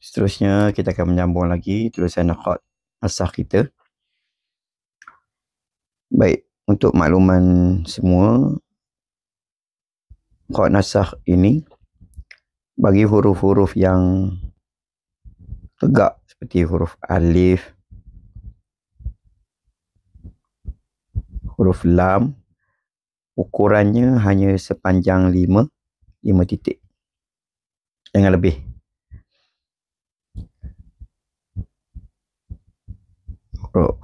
Seterusnya kita akan menyambung lagi tulisan kod nasakh kita. Baik, untuk makluman semua, kod nasakh ini bagi huruf-huruf yang tegak seperti huruf alif, huruf lam, ukurannya hanya sepanjang 5 titik. Jangan lebih. Huruf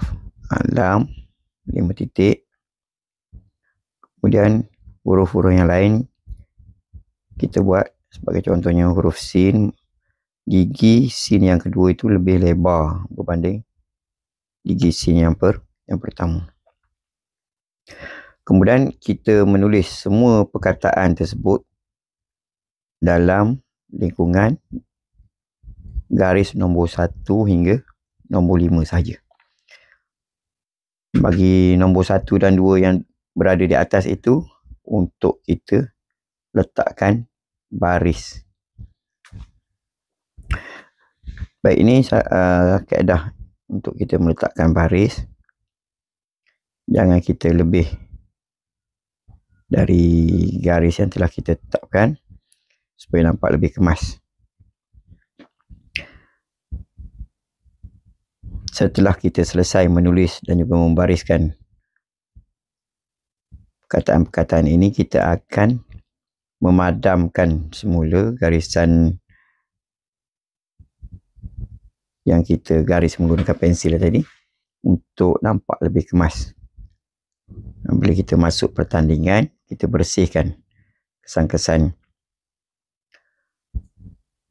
lam 5 titik. Kemudian huruf-huruf yang lain kita buat sebagai contohnya huruf sin. Gigi sin yang kedua itu lebih lebar berbanding gigi sin yang pertama. Kemudian kita menulis semua perkataan tersebut dalam lingkungan garis nombor 1 hingga nombor 5 saja. Bagi nombor 1 dan 2 yang berada di atas itu, untuk kita letakkan baris. Baik, ini kaedah untuk kita meletakkan baris. Jangan kita lebih dari garis yang telah kita tetapkan supaya nampak lebih kemas. Setelah kita selesai menulis dan juga membariskan perkataan-perkataan ini, kita akan memadamkan semula garisan yang kita garis menggunakan pensil tadi untuk nampak lebih kemas. Bila kita masuk pertandingan, kita bersihkan kesan-kesan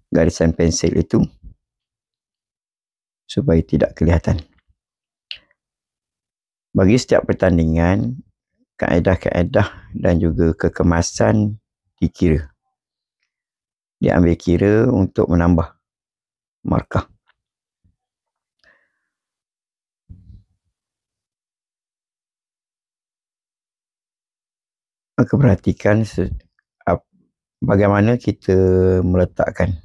garisan pensil itu supaya tidak kelihatan. Bagi setiap pertandingan, kaedah-kaedah dan juga kekemasan dikira. Diambil kira untuk menambah markah. Maka perhatikan bagaimana kita meletakkan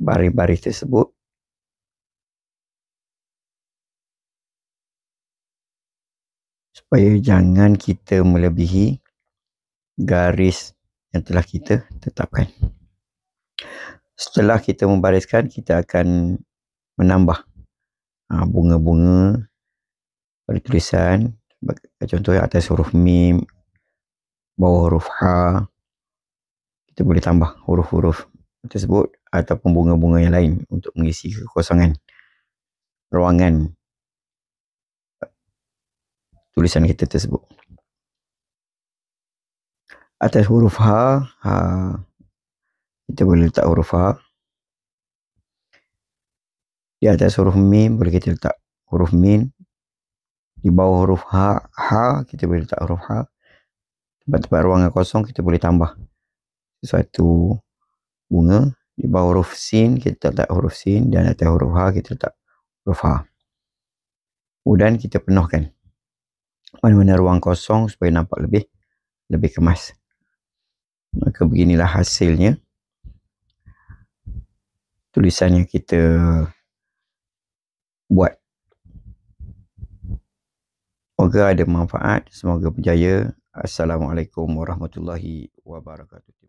baris-baris tersebut supaya jangan kita melebihi garis yang telah kita tetapkan. Setelah kita membariskan, kita akan menambah bunga-bunga pada tulisan. Contohnya atas huruf mim, bawah huruf ha, kita boleh tambah huruf-huruf tersebut ataupun bunga-bunga yang lain untuk mengisi kekosongan ruangan tulisan kita tersebut. Atas huruf ha, kita boleh letak huruf ha. Di atas huruf mim boleh kita letak huruf min. Di bawah huruf ha kita boleh letak huruf ha. Tempat-tempat ruangan kosong kita boleh tambah sesuatu bunga. Di bawah huruf sin kita letak huruf sin, dan atas huruf ha kita letak huruf ha. Kemudian kita penuhkan mana-mana ruang kosong supaya nampak lebih kemas. Maka beginilah hasilnya tulisan yang kita buat. Semoga ada manfaat, semoga berjaya. Assalamualaikum warahmatullahi wabarakatuh.